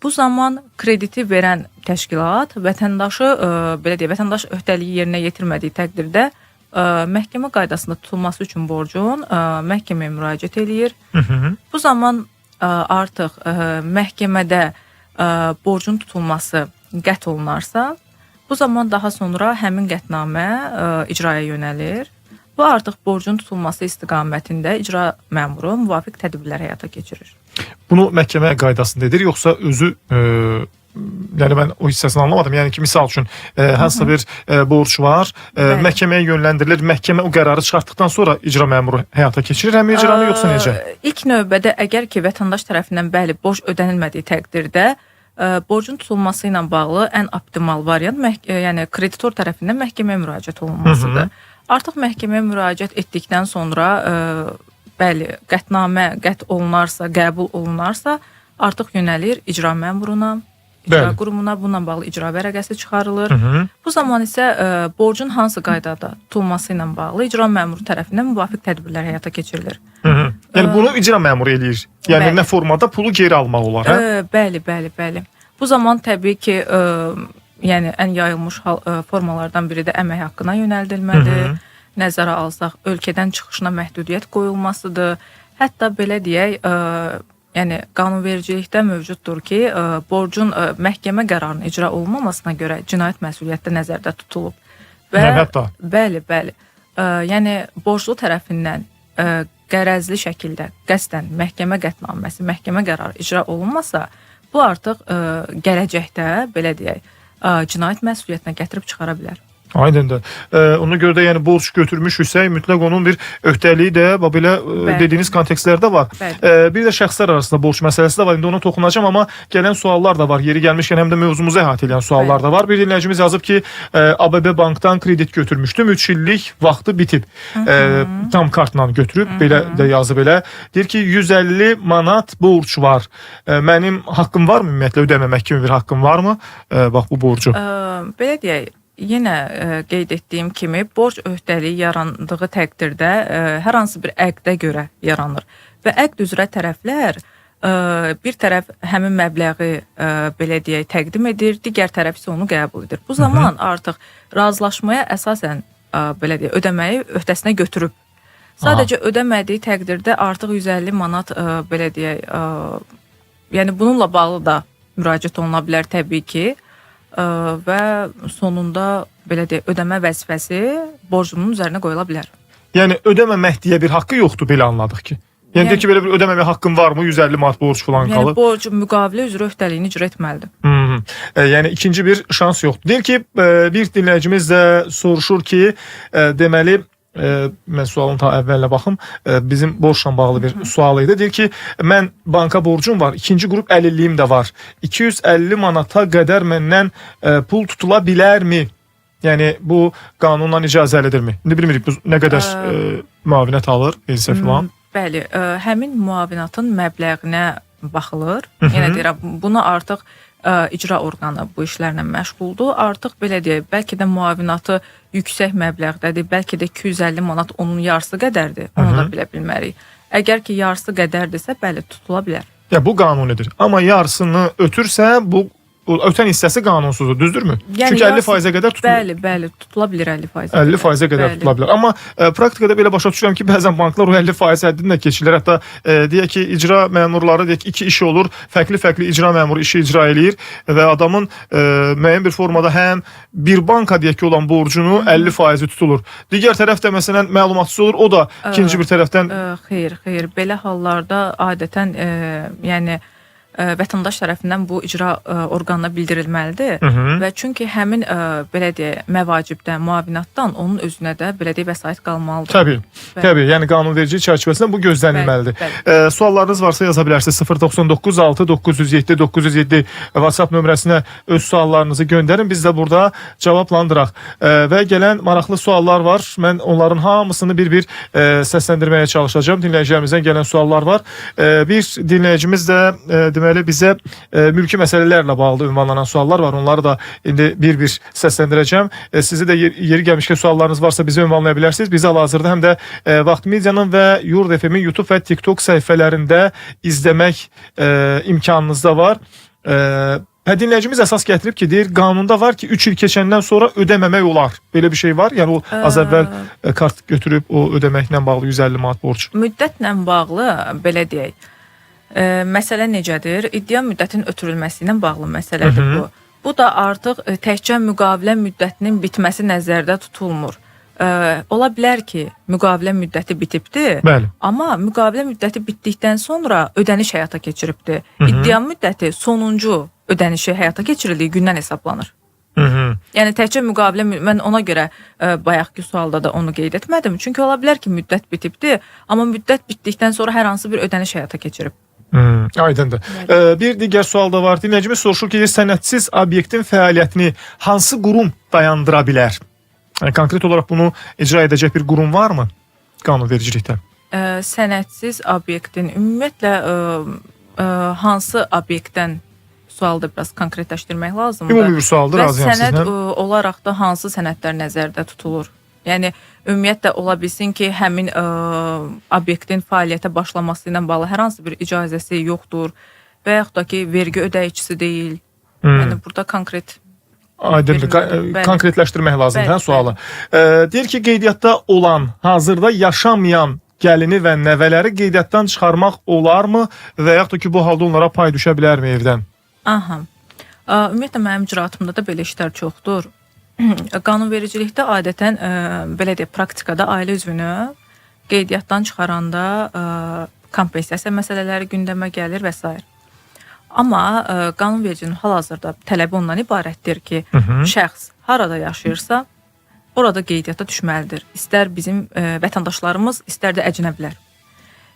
Bu zaman krediti verən təşkilat vətəndaşı, belə deyək, vətəndaş öhdəliyi yerinə yetirmədiyi təqdirdə məhkəmə qaydasında tutulması üçün borcun məhkəməyə müraciət eləyir. Bu zaman artıq məhkəmədə borcun tutulması qət olunarsa, bu zaman daha sonra həmin qətnamə icraya yönəlir. Bu artıq borcun tutulması istiqamətində icra məmuru müvafiq tədbirlər həyata keçirir. Bunu məhkəmə qaydasında edir, yoxsa özü yəni mən o hissəsini anlamadım. Yəni ki, misal üçün hansısa bir borc var, məhkəməyə yönləndirilir, məhkəmə o qərarı çıxartdıqdan sonra icra məmuru həyata keçirir həmin icranı, yoxsa necə? İlk növbədə əgər ki, vətəndaş tərəfindən bəli borc ödənilmədiyi təqdirdə borcun tutulması ilə bağlı ən optimal variant yəni kreditor tərəfindən məhkəməyə müraciət olunmasıdır. Artıq məhkəməyə müraciət etdikdən sonra bəli, qətnamə qət olunarsa, qəbul olunarsa, artıq yönəlir icra məmuruna, icra qurumuna, bununla bağlı icra vərəqəsi çıxarılır. Bu zaman isə borcun hansı qaydada tutulması ilə bağlı icra məmuru tərəfindən müvafiq tədbirlər həyata keçirilir. Yəni bunu icra məmuru eləyir. Yəni nə formada pulu geri almaq olar, hə? Bəli. Bu zaman təbii ki, yəni ən yayılmış formalardan biri də əmək haqqına yönəldilmədir. Nəzərə alsaq, ölkədən çıxışına məhdudiyyət qoyulmasıdır. Hətta belə deyək, yəni qanunvericilikdə mövcuddur ki, borcun məhkəmə qərarının icra olunmamasına görə cinayət məsuliyyəti də nəzərdə tutulub. Hətta. Bəli. Yəni borclu tərəfindən qərəzli şəkildə qəsdən məhkəmə qətnaməsi, məhkəmə qərarı icra olunmasa, bu artıq gələcəkdə belə deyək, cinayət məsuliyyətinə gətirib çıxara bilər. Aydındır. Ona görə də yəni borc götürmüşüksə, mütləq onun bir öhdəliyi də belə dediyiniz kontekstlərdə var. Bir də şəxslər arasında borc məsələsi də var. İndi ona toxunacağım, amma gələn suallar da var. Yeri gəlmişkən həm də mövzumuzu əhatə edən suallar da var. Bir dinləyicimiz yazıb ki, ABB bankdan kredit götürmüşdüm. 3 illik vaxtı bitib. Tam kartla götürüb, belə də yazıb elə. Deyir ki, 150 manat borc var. Mənim haqqım varmı ümumiyyətlə, ödəməmək kimi bir haqqım varmı? Bax bu borcu. Belə deyək, yenə qeyd etdiyim kimi, borc öhdəliyi yarandığı təqdirdə hər hansı bir əqdə görə yaranır. Və əqd üzrə tərəflər bir tərəf həmin məbləği belə deyək təqdim edir, digər tərəf isə onu qəbul edir. Bu zaman artıq razılaşmaya əsasən belə deyək ödəməyi öhdəsinə götürüb. Sadəcə ödəmədiyi təqdirdə artıq 150 manat belə deyək, yəni bununla bağlı da müraciət oluna bilər təbii ki. Və sonunda belə deyək, ödəmə vəzifəsi borcunun üzərinə qoyula bilər. Yəni ödəməmək deyə bir haqqı yoxdur, belə anladıq ki. Yəni deyək ki, belə bir ödəməmək haqqın varmı, 150 manat borc falan qalıb. Yəni borc müqavilə üzrə öhdəliyini icra etməlidir. Yəni ikinci bir şans yoxdur. Deyir ki, bir dinləyicimiz də soruşur ki, deməli, mən sualın ta əvvələ baxım, bizim borcla bağlı bir sual idi. Deyir ki, mən banka borcum var, ikinci qrup əlilliyim də var. 250 manata qədər məndən pul tutula bilərmi? Yəni bu qanunla icazəlidirmi? İndi bilmirik bu nə qədər müavinət alır, elsə filan. Bəli, həmin müavinatın məbləğinə baxılır. Yenə deyirəm, bunu artıq icra orqanı bu işlərlə məşğuldur. Artıq belə deyək, bəlkə də müavinatı yüksək məbləğdədir, bəlkə də 250 manat onun yarısı qədərdir. Onu da bilə bilmərik. Əgər ki, yarısı qədərdirsə, bəli, tutula bilər. Ya bu qanunidir. Amma yarısını ötürsə, bu ötən hissəsi qanunsuzdur, düzdürmü? Yəni, çünki 50%-ə qədər tutulur. Bəli, tutula bilər 50%. 50%-ə qədər tutula bilər. Amma praktikada belə başa düşürəm ki, bəzən banklar o 50% həddini də keçirlər. Hətta deyək ki, icra məmurları deyək ki, 2 işi olur, fərqli icra məmuru işi icra eləyir və adamın müəyyən bir formada həm bir banka deyək ki, olan borcunu 50% tutulur. Digər tərəf də məsələn məlumatsız olur, o da ikinci bir tərəfdən... Xeyr. Belə hallarda adətən yəni vətəndaş tərəfindən bu icra orqanına bildirilməlidir və çünki həmin belə deyək məvacibdən, müavinatdan onun özünə də belə deyək vəsait qalmalıdır. Təbii. Yəni qanunverici çərçivəsində bu gözlənilməlidir. Suallarınız varsa yaza bilərsiniz. 099 6 907 907 WhatsApp nömrəsinə öz suallarınızı göndərin. Biz də burada cavablandıraq. Və gələn maraqlı suallar var. Mən onların hamısını bir-bir səsləndirməyə çalışacağım. Dinləyicilərimizdən gələn suallar var. Bir dinləyicimiz də deməli bizə mülki məsələlərlə bağlı ünvanlanan suallar var. Onları da indi bir-bir səsləndirəcəm. Sizi də yeri gəlmişkən suallarınız varsa bizi ünvanlaya bilərsiniz. Bizi hal-hazırda həm də Vaxt Medianın və Yurd FM-in YouTube və TikTok səhifələrində izləmək imkanınız da var. Dinləyicimiz əsas gətirib ki, deyir, qanunda var ki, 3 il keçəndən sonra ödəməmək olar. Belə bir şey var? Yəni o az əvvəl kart götürüb o ödəməklə bağlı 150 manat borc. Müddətlə bağlı, belə deyək, məsələ necədir? İddia müddətin ötürülməsi ilə bağlı məsələdir bu. Bu da artıq təkcə müqavilə müddətinin bitməsi nəzərdə tutulmur. Ola bilər ki, müqavilə müddəti bitibdir, Bəli. amma müqavilə müddəti bitdikdən sonra ödəniş həyata keçiribdir. İddia müddəti sonuncu ödənişi həyata keçirildiyi gündən hesablanır. Yəni təkcə müqavilə, mən ona görə bayaqki sualda da onu qeyd etmədim. Çünki ola bilər ki, müddət bitibdir, amma müddət bitdikdən sonra hər hansı bir ödəniş həyata keçirib. Aydındır. Bir digər sual da var. Dinləyicimiz soruşur ki, sənədsiz obyektin fəaliyyətini hansı qurum dayandıra bilər? Yəni, konkret olaraq bunu icra edəcək bir qurum varmı qanunvericilikdə? Sənədsiz obyektin ümumiyyətlə hansı obyektdən sualda biraz konkretləşdirmək lazımdır. Ümumi bir sualdır, razıyam sizlə. Və sizlə. sənəd olaraq da hansı sənədlər nəzərdə tutulur? Yəni ümumiyyətlə ola bilsin ki, həmin obyektin fəaliyyətə başlaması ilə bağlı hər hansı bir icazəsi yoxdur və yaxud da ki, vergi ödəyicisi deyil. Yəni burada konkret Aydındır. Konkretləşdirmək lazımdır sualı. Deyir ki, qeydiyyatda olan, hazırda yaşamayan gəlini və nəvələri qeydiyyatdan çıxarmaq olarmı və yaxud da ki, bu halda onlara pay düşə bilərmi evdən? Aha. Ümumiyyətlə mənim icraatımda da belə işlər çoxdur. Qanunvericilikdə adətən belə deyək, praktikada ailə üzvünü qeydiyyatdan çıxaranda kompensasiya məsələləri gündəmə gəlir və s. Amma qanunvericinin hal-hazırda tələbi ondan ibarətdir ki, şəxs harada yaşayırsa, orada qeydiyyata düşməlidir. İstər bizim vətəndaşlarımız, istər də əcnəbilər.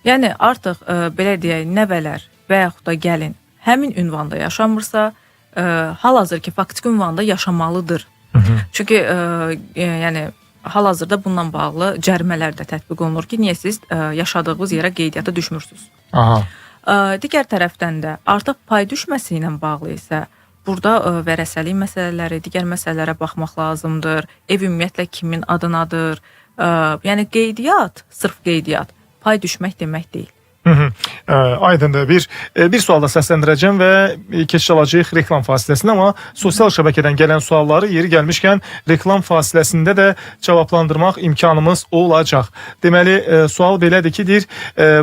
Yəni artıq belə deyək, nəvələr və yaxud da gəlin həmin ünvanda yaşamırsa, hal-hazır ki, faktiki ünvanda yaşamalıdır. Çünki yəni hal-hazırda bununla bağlı cərimələr də tətbiq olunur ki, niyə siz yaşadığınız yerə qeydiyyata düşmürsünüz? Aha. Digər tərəfdən də artıq pay düşməsi ilə bağlı isə burada vərəsəlik məsələləri, digər məsələlərə baxmaq lazımdır. Ev ümumiyyətlə kimin adınadır? Yəni qeydiyyat, sırf qeydiyyat, pay düşmək demək deyil. Aydındır. Bir sual da səsləndirəcəm və keçiş alacağıq reklam fasiləsinə, amma sosial şəbəkədən gələn sualları yeri gəlmişkən reklam fasiləsində də cavablandırmaq imkanımız olacaq. Deməli, sual belədir ki, deyir,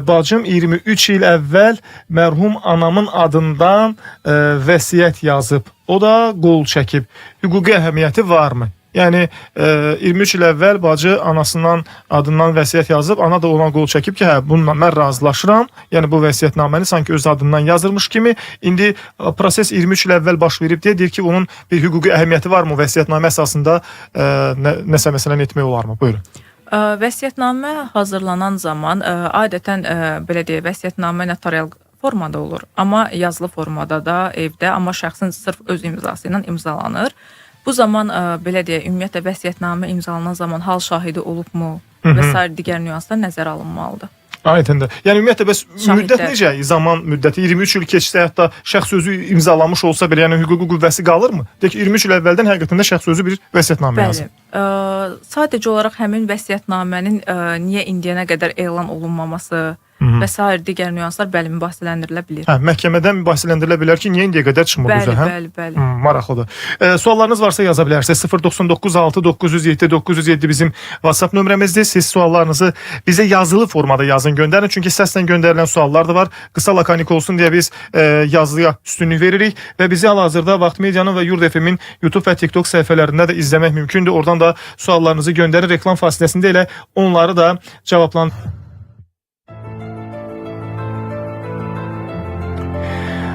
bacım 23 il əvvəl mərhum anamın adından vəsiyyət yazıb. O da qol çəkib. Hüquqi əhəmiyyəti varmı? Yəni 23 il əvvəl bacı anasından adından vəsiyyət yazıb, ana da ona qol çəkib ki, hə, bununla mən razılaşıram. Yəni bu vəsiyyətnaməni sanki öz adından yazırmış kimi. İndi proses 23 il əvvəl baş verib deyə deyir ki, onun bir hüquqi əhəmiyyəti varmı? Vəsiyyətnamə əsasında nəsə məsələn etmək olarmı? Buyurun. Vəsiyyətnamə hazırlanan zaman adətən belə deyək, vəsiyyətnamə notarial formada olur, amma yazılı formada da evdə, amma şəxsin sırf öz imzası ilə imzalanır. Bu zaman belə deyək, ümumiyyətlə vəsiyyətnamə imzalanan zaman hal şahidi olubmu və s. digər nüanslar nəzərə alınmalıdır. Aydındır. Yəni ümumiyyətlə bəs müddət necə? Zaman müddəti 23 il keçsə, hətta şəxs özü imzalamış olsa belə, yəni hüquqi qüvvəsi qalırmı? Deyək ki, 23 il əvvəldən həqiqətən də şəxs özü bir vəsiyyətnamə yazır. Bəli. Sadəcə olaraq həmin vəsiyyətnamənin niyə indiyənə qədər elan olunmaması və s. digər nüanslar bəli mübahisələndirilə bilir. Məhkəmədən mübahisələndirilə bilər ki, niyə indiyə qədər çıxmır bizə, hə? Bəli. Maraqlıdır. Suallarınız varsa yaza bilərsiniz. 099 6 907 907 bizim WhatsApp nömrəmizdir. Siz suallarınızı bizə yazılı formada yazın, göndərin. Çünki səslə göndərilən suallar da var. Qısa lakanik olsun deyə biz yazılıya üstünlük veririk və bizi hal-hazırda Vaxt Medianın və Yurd FM-in YouTube və TikTok səhifələrində də izləmək mümkündür. Oradan da suallarınızı göndərin. Reklam fasiləsində elə onları da cavablandırın.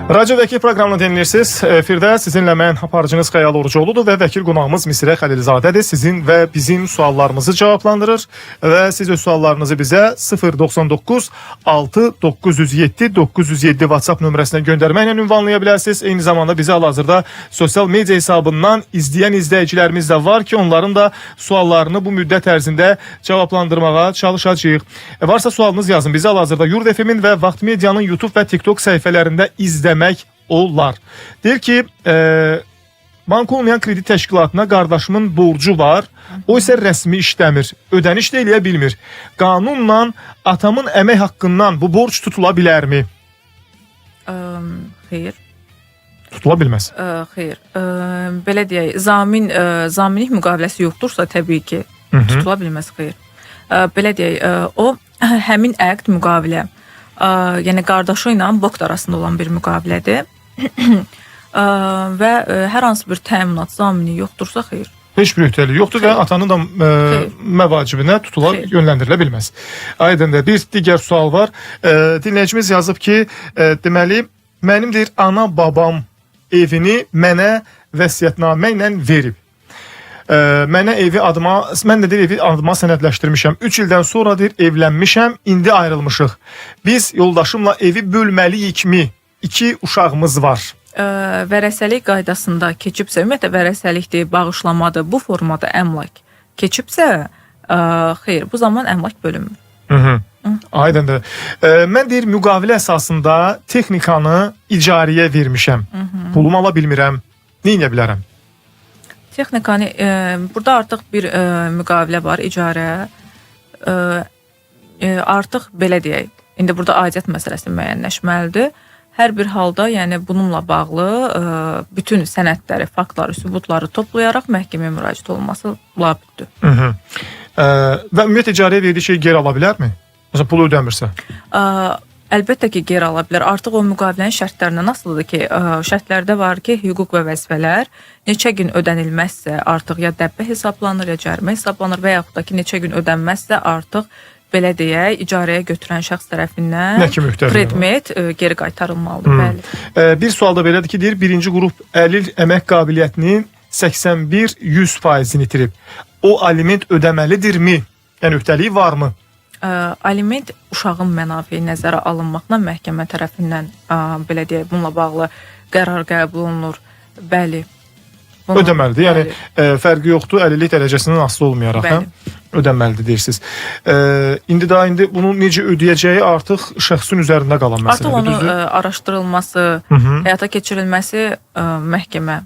Radiodakı proqramını dinləyirsiniz. Efirdə sizinlə mən aparıcınız Xəyal Orucoğludur və vəkil qonağımız Misirə Xəlilzadədir. Sizin və bizim suallarımızı cavablandırır və siz öz suallarınızı bizə 099 6 907 907 WhatsApp nömrəsinə göndərməklə ünvanlaya bilərsiniz. Eyni zamanda bizi hal-hazırda sosial media hesabından izləyən izləyicilərimiz də var ki, onların da suallarını bu müddət ərzində cavablandırmağa çalışacağıq. Varsa sualınız yazın. Bizi hal-hazırda Yurd FM-in və Vaxt Medianın YouTube və TikTok səhifələrində izləmək olar. Deyir ki, bank olmayan kredit təşkilatına qardaşımın borcu var, o isə rəsmi işləmir, ödəniş də eləyə bilmir. Qanunla atamın əmək haqqından bu borc tutula bilərmi? Xeyr. tutula bilməz. Xeyr. Belə deyək, zaminlik müqaviləsi yoxdursa təbii ki, tutula bilməz, xeyr. Belə deyək, o həmin əqd müqavilə, yəni qardaşı ilə Bokt arasında olan bir müqavilədir. Və hər hansı bir təminat zamini yoxdursa, xeyr. Heç bir öhdəliyi yoxdur və atanın da məvacibinə tutula yönləndirilə bilməz. Aydındır. Bir digər sual var. Dinləyicimiz yazıb ki, deməli, mənim deyir, ana babam evini mənə vəsiyyətnamə ilə verib. Mənə evi adıma, mən də deyir, evi adıma sənədləşdirmişəm. 3 ildən sonra deyir, evlənmişəm, indi ayrılmışıq. Biz yoldaşımla evi bölməliyikmi? 2 uşağımız var. Vərəsəlik qaydasında keçibsə, ümumiyyətlə vərəsəlikdir, bağışlamadır, bu formada əmlak keçibsə, xeyr, bu zaman əmlak bölünmür. Aydındır. Mən deyir, müqavilə əsasında texnikanı icarəyə vermişəm. Pulumu ala bilmirəm. Nə edə bilərəm? Texnikanı, burada artıq bir müqavilə var, icarə. Artıq belə deyək, indi burada aidiyyət məsələsi müəyyənləşməlidir. Hər bir halda, yəni bununla bağlı bütün sənədləri, faktları, sübutları toplayaraq məhkəməyə müraciət olunması labüddür. Və ümumiyyətlə icarəyə verdiyi şey geri ala bilərmi? Məsələn, pulu ödəmirsə? Əlbəttə ki, geri ala bilər. Artıq o müqavilənin şərtlərindən asılıdır ki, şərtlərdə var ki, hüquq və vəzifələr neçə gün ödənilməzsə artıq ya dəbbə hesablanır, ya cərimə hesablanır və yaxud da ki, neçə gün ödənməzsə artıq belə deyək, icarəyə götürən şəxs tərəfindən predmet geri qaytarılmalıdır. Bəli. Bir sual da belədir ki, deyir, birinci qrup əlil əmək qabiliyyətinin 81-100%-ni itirib. O aliment ödəməlidirmi? Yəni öhdəliyi varmı? Aliment uşağın mənafiyi nəzərə alınmaqla məhkəmə tərəfindən belə deyək, bununla bağlı qərar qəbul olunur. Bəli. Ödəməlidir. Yəni fərqi yoxdur, əlillik dərəcəsindən asılı olmayaraq ödəməlidir deyirsiniz. İndi bunu necə ödəyəcəyi artıq şəxsin üzərində qalan məsələdir. Artıq onu araşdırılması, həyata keçirilməsi məhkəmə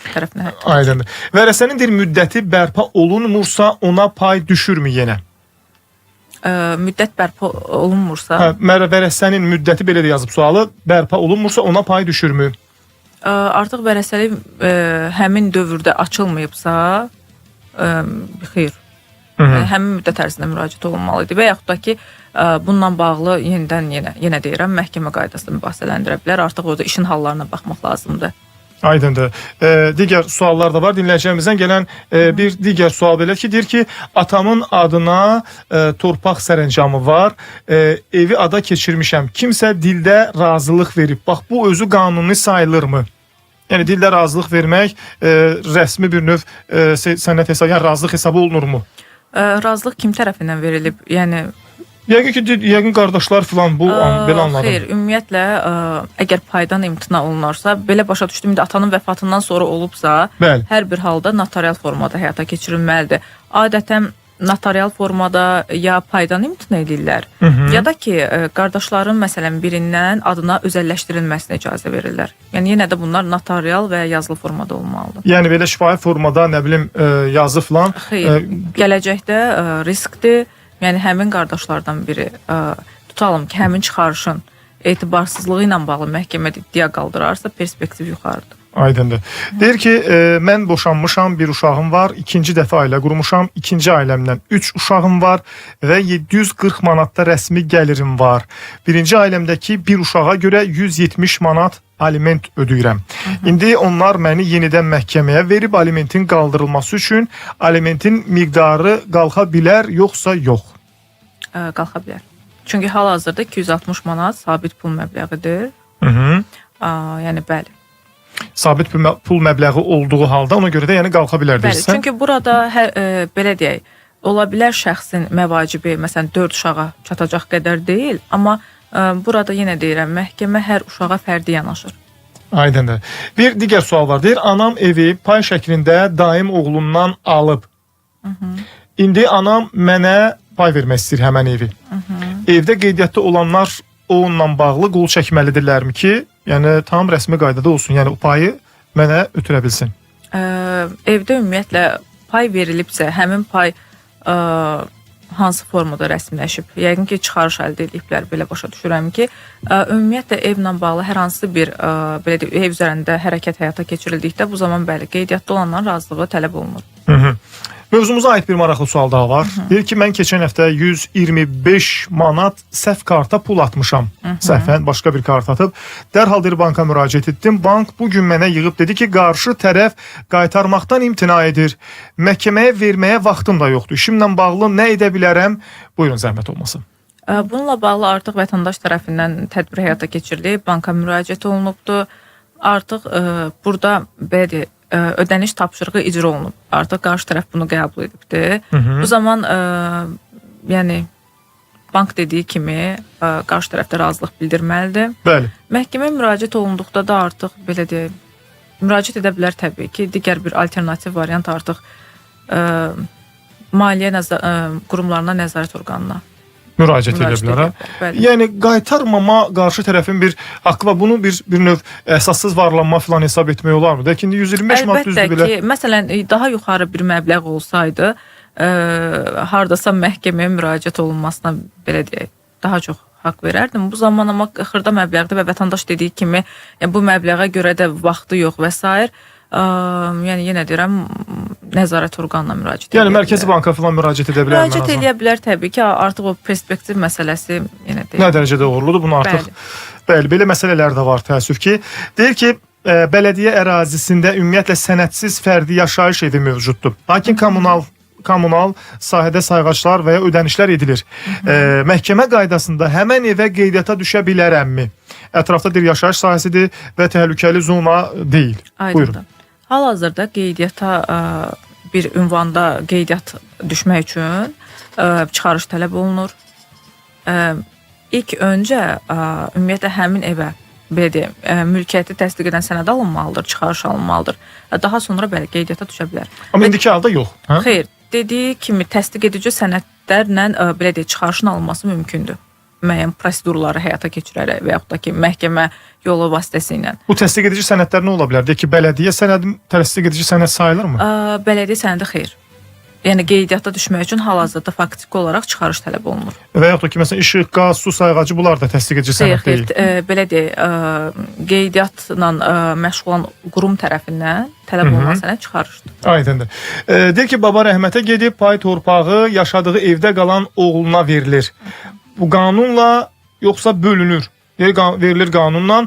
tərəfindən həyata keçirilir. Aydındır. Vərəsənin bir müddəti bərpa olunmursa ona pay düşürmü yenə? Müddət bərpa olunmursa... Vərəsənin müddəti belə də yazıb sualı, bərpa olunmursa ona pay düşürmü? Artıq vərəsəlik həmin dövrdə açılmayıbsa, xeyr, həmin müddət ərzində müraciət olunmalıdır və yaxud da ki, bununla bağlı yenə deyirəm, məhkəmə qaydasında mübahisələndirə bilər. Artıq orada işin hallarına baxmaq lazımdır. Aydındır. Digər suallar da var. Dinləyicilərimizdən gələn bir digər sual belə ki, deyir ki, atamın adına torpaq sərəncamı var, evi ada keçirmişəm. Kimsə dildə razılıq verib. Bax, bu özü qanuni sayılırmı? Yəni, dildə razılıq vermək rəsmi bir növ sənəd hesabı, yəni razılıq hesabı olunurmu? Razılıq kim tərəfindən verilib? Yəni... Yəqin qardaşlar filan bu belə anladım. Xeyr, ümumiyyətlə, əgər paydan imtina olunarsa, belə başa düşdüm, indi atanın vəfatından sonra olubsa, hər bir halda notarial formada həyata keçirilməlidir. Adətən notarial formada ya paydan imtina edirlər, ya da ki, qardaşların məsələn birindən adına özəlləşdirilməsinə icazə verirlər. Yəni, yenə də bunlar notarial və yazılı formada olmalıdır. Yəni, belə şifahi formada, nə bilim, yazı filan... Xeyr, gələcəkdə riskdir. Yəni, həmin qardaşlardan biri, tutalım ki, həmin çıxarışın etibarsızlığı ilə bağlı məhkəmədə iddia qaldırarsa, perspektiv yuxarıdır. Aydındır. Deyir ki, mən boşanmışam, bir uşağım var, ikinci dəfə ailə qurmuşam, ikinci ailəmdən 3 uşağım var və 740 manatda rəsmi gəlirim var. Birinci ailəmdəki bir uşağa görə 170 manat aliment ödəyirəm. İndi onlar məni yenidən məhkəməyə verib alimentin qaldırılması üçün alimentin miqdarı qalxa bilər, yoxsa yox? Qalxa bilər. Çünki hal-hazırda 260 manat sabit pul məbləğidir. Yəni, bəli. Sabit pul məbləği olduğu halda ona görə də yəni qalxa bilər deyirsən? Bəli, çünki burada belə deyək, ola bilər şəxsin məvacibi məsələn 4 uşağa çatacaq qədər deyil, amma burada yenə deyirəm, məhkəmə hər uşağa fərdi yanaşır. Aydındır. Bir digər sual var. Deyir, anam evi pay şəklində daim oğlundan alıb. İndi anam mənə pay vermək istəyir həmən evi. Evdə qeydiyyatda olanlar onunla bağlı qol çəkməlidirlərmi ki, yəni tam rəsmi qaydada olsun, yəni o payı mənə ötürə bilsin? Evdə ümumiyyətlə pay verilibsə, həmin pay hansı formada rəsmiləşib? Yəqin ki, çıxarış əldə ediblər, belə başa düşürəm ki, ümumiyyətlə evlə bağlı hər hansı bir belə deyək, ev üzərində hərəkət həyata keçirildikdə bu zaman bəli, qeydiyyatda olanların razılığı tələb olunur. Mövzumuza aid bir maraqlı sual daha var. Deyir ki, mən keçən həftə 125 manat səhv karta pul atmışam. Səhvən başqa bir kart atıb. Dərhal bir banka müraciət etdim. Bank bugün mənə yığıb dedi ki, qarşı tərəf qaytarmaqdan imtina edir. Məhkəməyə verməyə vaxtım da yoxdur. İşimlə bağlı nə edə bilərəm? Buyurun, zəhmət olmasın. Bununla bağlı artıq vətəndaş tərəfindən tədbir həyata keçirilib, banka müraciət olunubdur. Artıq burada belə deyək, ödəniş tapşırığı icra olunub. Artıq qarşı tərəf bunu qəbul edibdir. Bu zaman yəni bank dediyi kimi qarşı tərəf də razılıq bildirməlidir. Bəli. Məhkəməyə müraciət olunduqda da artıq belə deyək, müraciət edə bilər təbii ki, digər bir alternativ variant artıq maliyyə qurumlarına, nəzarət orqanına müraciət edə bilər. Yəni qaytarmama qarşı tərəfin bir haqqı var. Bunu bir növ əsassız varlanma filan hesab etmək olarmı? Deyək indi 125 manat düzdür belə. Əlbəttə ki, məsələn daha yuxarı bir məbləğ olsaydı, hardasa məhkəməyə müraciət olunmasına belə deyək, daha çox haqq verərdim. Bu zaman amma xırda məbləğdə və vətəndaş dediyi kimi, bu məbləğə görə də vaxtı yox və s. Yəni yenə deyirəm, nəzarət orqanına müraciət edə bilər. Yəni Mərkəzi Banka filan müraciət edə bilər. Müraciət edə bilər təbii ki, artıq o perspektiv məsələsi yenə deyir. Nə dərəcədə uğurludur bunu artıq. Bəli, belə məsələlər də var təəssüf ki. Deyir ki, bələdiyyə ərazisində ümumiyyətlə sənədsiz fərdi yaşayış evi mövcuddur. Lakin kommunal sahədə sayğaclar və ya ödənişlər edilir. Məhkəmə qaydasında həmən evə qeydiyyata düşə bilərəmmi? Ətrafda bir yaşayış sahəsidir və təhlükəli zona deyil. Buyurun. Hal-hazırda qeydiyyata bir ünvanda qeydiyyat düşmək üçün çıxarış tələb olunur. İlk öncə ümumiyyətlə həmin evə belə deyim, mülkiyyəti təsdiq edən sənəd alınmalıdır, çıxarış alınmalıdır. Daha sonra belə qeydiyyata düşə bilər. Amma indiki halda yox. Xeyr, dediyi kimi təsdiq edici sənədlərlə belə deyək, çıxarışın alınması mümkündür. Müəyyən prosedurları həyata keçirərək və yaxud da ki, məhkəmə yolu vasitəsilə. Bu təsdiq edici sənədlər nə ola bilər? Deyək ki, bələdiyyə sənədi təsdiq edici sənəd sayılırmı? Bələdiyyə sənədi xeyr. Yəni qeydiyyata düşmək üçün hal-hazırda faktiki olaraq çıxarış tələb olunur. Və yaxud da ki, məsələn, işıq, qaz, su sayğacı bunlar da təsdiq edici sənəd deyil. Belə deyək, qeydiyyatla məşğul olan qurum tərəfindən tələb olunan sənəd çıxarışdır. Aydındır. Deyir ki, baba rəhmətə gedib pay torpağı yaşadığı evdə qalan oğluna verilir. Bu qanunla yoxsa bölünür? Verilir qanunla,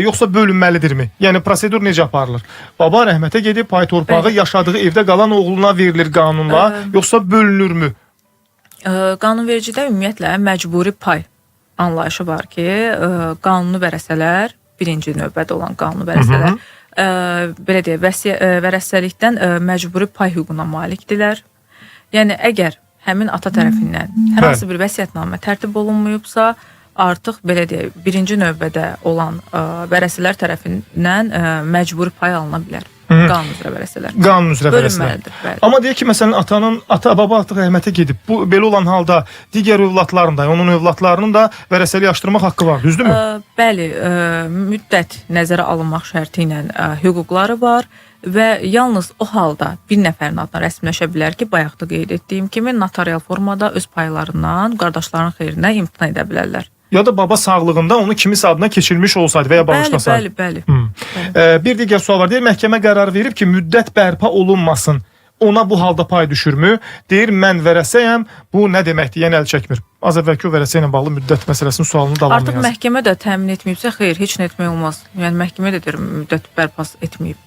yoxsa bölünməlidirmi? Yəni prosedur necə aparılır? Baba rəhmətə gedib pay torpağı yaşadığı evdə qalan oğluna verilir qanunla, yoxsa bölünürmü? Qanunvericidə ümumiyyətlə məcburi pay anlayışı var ki, qanuni vərəsələr, birinci növbədə olan qanuni vərəsələr, belə deyək, vərəsəlikdən məcburi pay hüququna malikdirlər. Yəni əgər həmin ata tərəfindən hər hansı bir vəsiyyətnamə tərtib olunmayıbsa, artıq belə deyək, birinci növbədə olan vərəsələr tərəfindən məcburi pay alına bilər. Qanun üzrə vərəsələr. Qanun üzrə vərəsələr. Amma deyək ki, məsələn, ata-baba artıq rəhmətə gedib. Bu belə olan halda digər övladların da, onun övladlarının da vərəsəlik açdırmaq haqqı var, düzdürmü? Bəli, müddət nəzərə alınmaq şərti ilə hüquqları var və yalnız o halda bir nəfərin adına rəsmiləşə bilər ki, bayaqda qeyd etdiyim kimi notarial formada öz paylarından qardaşların xeyrinə imtina edə bilərlər. Ya da baba sağlığında onu kimisə adına keçirmiş olsaydı və ya bağışlasaydı. Bəli. Bir digər sual var. Deyir, məhkəmə qərar verib ki, müddət bərpa olunmasın. Ona bu halda pay düşürmü? Deyir, mən vərəsəyəm. Bu nə deməkdir? Yəni əl çəkmir. Az əvvəlki o vərəsə ilə bağlı müddət məsələsinin sualını davamlı yazır. Artıq məhkəmə də təmin etməyibsə, xeyr, heç nə etmək olmaz. Yəni məhkəmə də deyir, müddət bərpa etməyib.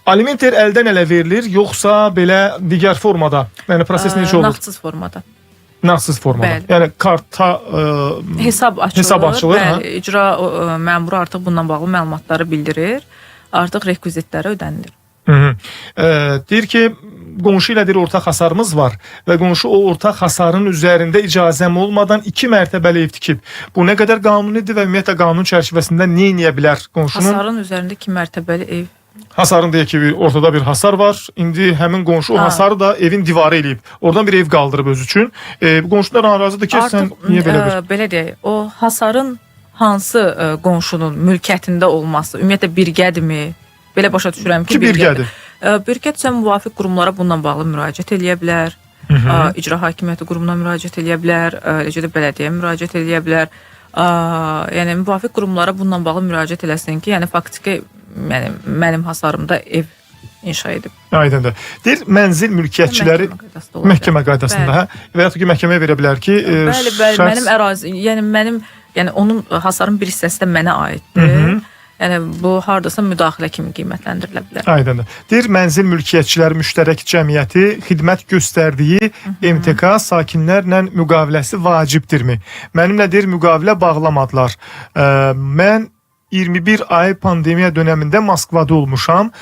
Aliment əldən ələ verilir, yoxsa belə digər formada? Yəni proses necə olur? Nağdsız formada. Nağdsız formada. Bəli. Yəni karta hesab açılır. Bəli, icra məmuru artıq bundan bağlı məlumatları bildirir. Artıq rekvizitləri ödənilir. Deyir ki, qonşu ilə deyir, ortaq hasarımız var və qonşu o ortaq hasarın üzərində icazəm olmadan 2 mərtəbəli ev tikib. Bu nə qədər qanunidir və ümumiyyətlə qanun çərçivəsində nə edə bilər qonşunun? Hasarın üzərində 2 mərtəbəli ev. Hasarın deyək ki, ortada bir hasar var. İndi həmin qonşu o hasarı da evin divarı eləyib. Oradan bir ev qaldırıb öz üçün. Qonşular narazıdır ki, sən niyə belə bir? Belə deyək, o hasarın hansı qonşunun mülkiyyətində olması, ümumiyyətlə birgədirmi? Belə başa düşürəm ki, birgədir. Birgədirsə müvafiq qurumlara bununla bağlı müraciət eləyə bilər. İcra Hakimiyyəti Qurumuna müraciət edə bilər, eləcə də bələdiyyəyə müraciət edə bilər. Yəni müvafiq qurumlara bununla bağlı müraciət eləsin ki, yəni faktiki mənim hasarımda ev inşa edib. Aydındır. Deyir, mənzil mülkiyyətçiləri məhkəmə qaydasında, və ya ki, məhkəməyə verə bilər ki, bəli, mənim ərazi, yəni onun hasarın bir hissəsi də mənə aiddir. Yəni bu hardasa müdaxilə kimi qiymətləndirilə bilər. Aydındır. Deyir, mənzil mülkiyyətçiləri müştərək cəmiyyəti xidmət göstərdiyi MTK sakinlərlə müqaviləsi vacibdirmi? Mənimlə deyir, müqavilə bağlamadılar. Mən 21 ay pandemiya dönəmində Moskvada olmuşam.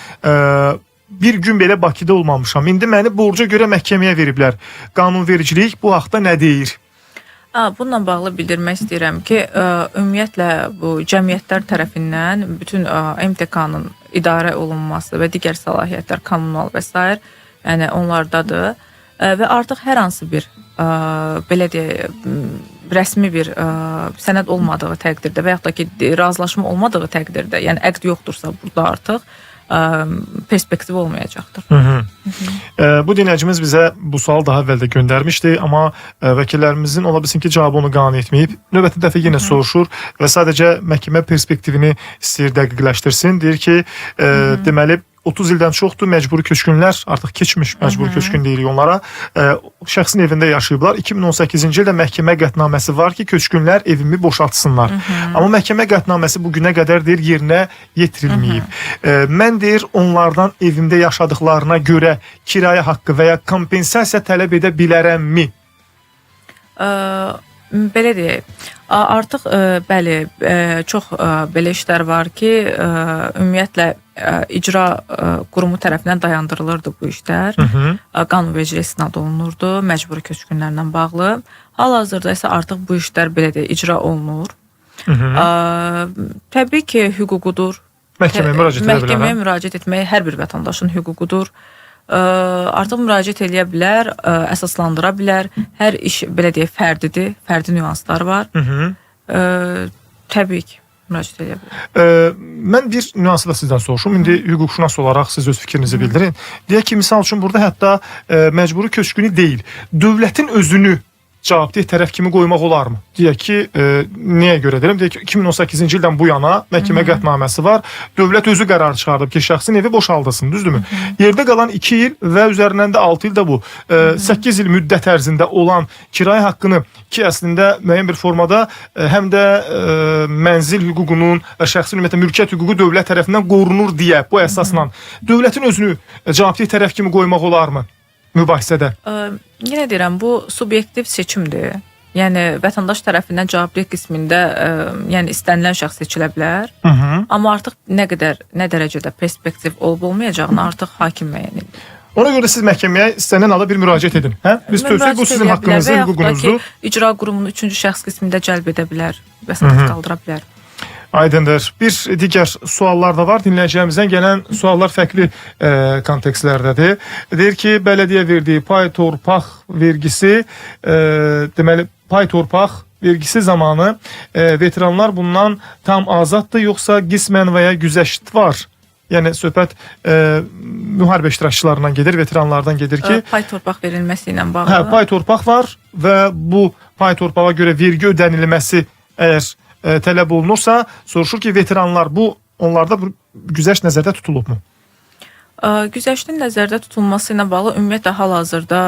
Bir gün belə Bakıda olmamışam. İndi məni borca görə məhkəməyə veriblər. Qanunvericilik bu haqda nə deyir? Bununla bağlı bildirmək istəyirəm ki, ümumiyyətlə bu cəmiyyətlər tərəfindən bütün MTK-nın idarə olunması və digər səlahiyyətlər kommunal və s. yəni onlardadır və artıq hər hansı bir belə deyək, rəsmi bir sənəd olmadığı təqdirdə və yaxud da ki, razılaşma olmadığı təqdirdə, yəni əqd yoxdursa burada artıq perspektiv olmayacaqdır. Bu dinləyicimiz bizə bu sual daha əvvəl də göndərmişdi, amma vəkillərimizin ola bilsin ki, cavabı onu qane etməyib. Növbəti dəfə yenə soruşur və sadəcə məhkəmə perspektivini istəyir dəqiqləşdirsin. Deyir ki, deməli 30 ildən çoxdur məcburi köçkünlər, artıq keçmiş məcburi köçkün deyirik onlara, şəxsin evində yaşayıblar. 2018-ci ildə məhkəmə qətnaməsi var ki, köçkünlər evimi boşaltsınlar. Amma məhkəmə qətnaməsi bu günə qədər deyir, yerinə yetirilməyib. Mən deyir, onlardan evimdə yaşadıklarına görə kirayə haqqı və ya kompensasiya tələb edə bilərəmmi? Belə deyək, artıq bəli, çox belə işlər var ki, ümumiyyətlə icra qurumu tərəfindən dayandırılırdı bu işlər. Qanunvericilik istinad olunurdu məcburi köçkünlərlə bağlı. Hal-hazırda isə artıq bu işlər belə deyək, icra olunur. Təbii ki, hüququdur. Məhkəməyə müraciət etmək hər bir vətəndaşın hüququdur. Artıq müraciət edə bilər, əsaslandıra bilər. Hər iş belə deyək fərdidir, fərdi nüanslar var. Təbii ki, müraciət edə bilər. Mən bir nüansı da sizdən soruşum. İndi hüquqşünas olaraq siz öz fikrinizi bildirin. Deyək ki, misal üçün burada hətta məcburi köçkünü deyil, dövlətin özünü cavabdeh tərəf kimi qoymaq olarmı? Deyək ki, niyə görə deyirəm? Deyək ki, 2018-ci ildən bu yana məhkəmə qətnaməsi var. Dövlət özü qərar çıxardıb ki, şəxsin evi boşaldılsın, düzdürmü? Yerdə qalan 2 il və üzərindən də 6 il də bu. 8 il müddət ərzində olan kirayə haqqını ki, əslində müəyyən bir formada həm də mənzil hüququnun və şəxsin ümumiyyətlə mülkiyyət hüququ dövlət tərəfindən qorunur deyə bu əsasla dövlətin özünü cavabdeh tərəf kimi qoymaq olarmı? Mübahisədə. Yenə deyirəm, bu subyektiv seçimdir. Yəni vətəndaş tərəfindən cavabdeh qismində yəni istənilən şəxs seçilə bilər. Amma artıq nə dərəcədə perspektiv olub-olmayacağını artıq hakim müəyyən edir. Ona görə siz məhkəməyə istənilən halda bir müraciət edin. Biz tövsiyə bu sizin haqqınızdır, hüququnuzdur. İcra qurumunun 3-cü şəxs qismində cəlb edə bilər, vəsatət qaldıra bilər. Aydındır. Bir digər suallar da var. Dinləyicilərimizdən gələn suallar fərqli kontekstlərdədir. Deyir ki, bələdiyyə verdiyi pay torpaq vergisi, deməli, pay torpaq vergisi zamanı veteranlar bundan tam azaddır, yoxsa qismən və ya güzəşt var? Yəni, söhbət müharibə iştirakçılarından gedir, veteranlardan gedir ki... Pay torpaq verilməsi ilə bağlı. Pay torpaq var və bu pay torpağa görə vergi ödənilməsi əgər tələb olunursa, soruşur ki, veteranlar onlarda güzəşt nəzərdə tutulubmu? Güzəştin nəzərdə tutulması ilə bağlı ümumiyyətlə hal-hazırda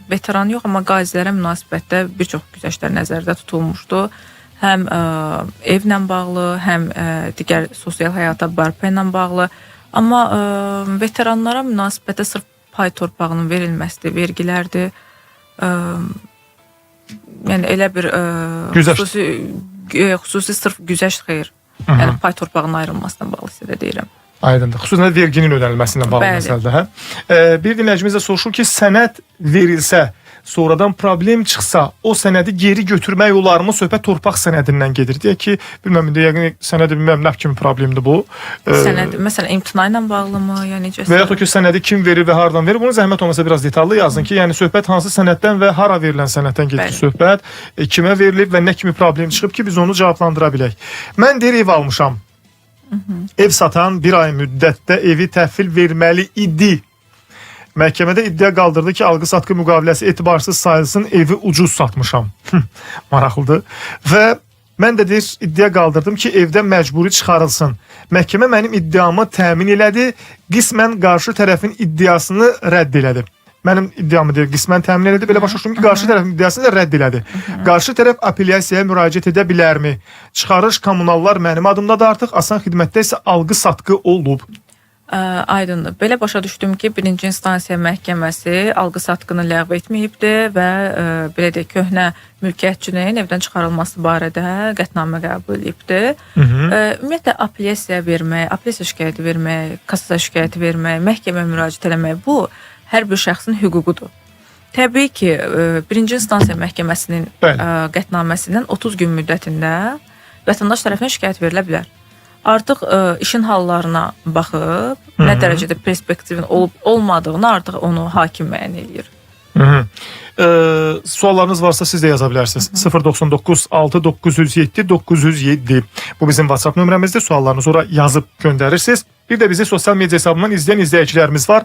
veteran yox, amma qazilərə münasibətdə bir çox güzəştlər nəzərdə tutulmuşdu. Həm evlə bağlı, həm digər sosial həyata bərpa ilə bağlı. Amma veteranlara münasibətdə sırf pay torpağının verilməsidir, vergilərdir. Yəni elə bir xüsusi sırf güzəşt xeyr. Yəni pay torpağının ayrılmasına bağlı isə də deyirəm. Aydındır. Xüsusən də verginin ödənilməsinə bağlı məsələdə. Bir dinləyicimiz də soruşur ki, sənəd verilsə, sonradan problem çıxsa, o sənədi geri götürmək olarmı? Söhbət torpaq sənədindən gedir. Deyək ki, bilməm, sənədi bilməm nə kimi problemdir bu. Sənəd, məsələn, imtina ilə bağlımı? Və yaxud ki, sənədi kim verir və hardan verir? Bunu zəhmət olmasa biraz detallı yazın ki, yəni söhbət hansı sənəddən və hara verilən sənəddən gedir söhbət, kimə verilib və nə kimi problem çıxıb ki, biz onu cavablandıra bilək. Mən deyir, ev almışam. Ev satan bir ay müddətdə evi təhvil verməli idi. məhkəmədə iddia qaldırdı ki, alqı-satqı müqaviləsi etibarsız sayılsın, evi ucuz satmışam. Maraqlıdır. Və mən də deyir, iddia qaldırdım ki, evdən məcburi çıxarılsın. Məhkəmə mənim iddiamı təmin elədi, qismən qarşı tərəfin iddiasını rədd elədi. Mənim iddiamı deyir, qismən təmin elədi. Belə başa düşdüm ki, qarşı tərəfin iddiasını da rədd elədi. Qarşı tərəf apellyasiyaya müraciət edə bilərmi? Çıxarış kommunallar mənim adımdadır artıq, asan xidmətdə isə alqı-satqı olub. Aydındır. Belə başa düşdüm ki, birinci instansiya məhkəməsi alqı-satqını ləğv etməyibdir və belə deyək, köhnə mülkiyyətçinin evdən çıxarılması barədə qətnamə qəbul edibdir. Ümumiyyətlə, apellyasiya vermək, apellyasiya şikayəti vermək, kassasiya şikayəti vermək, məhkəməyə müraciət eləmək, bu hər bir şəxsin hüququdur. Təbii ki, birinci instansiya məhkəməsinin qətnaməsindən 30 gün müddətində vətəndaş tərəfindən şikayət verilə bilər. Artıq işin hallarına baxıb, nə dərəcədə perspektivin olub-olmadığını artıq onu hakim müəyyən eləyir. Suallarınız varsa siz də yaza bilərsiniz. 099 6 907 907. Bu bizim WhatsApp nömrəmizdir. Suallarınızı ora yazıb göndərirsiniz. Bir də bizi sosial media hesabından izləyən izləyicilərimiz var.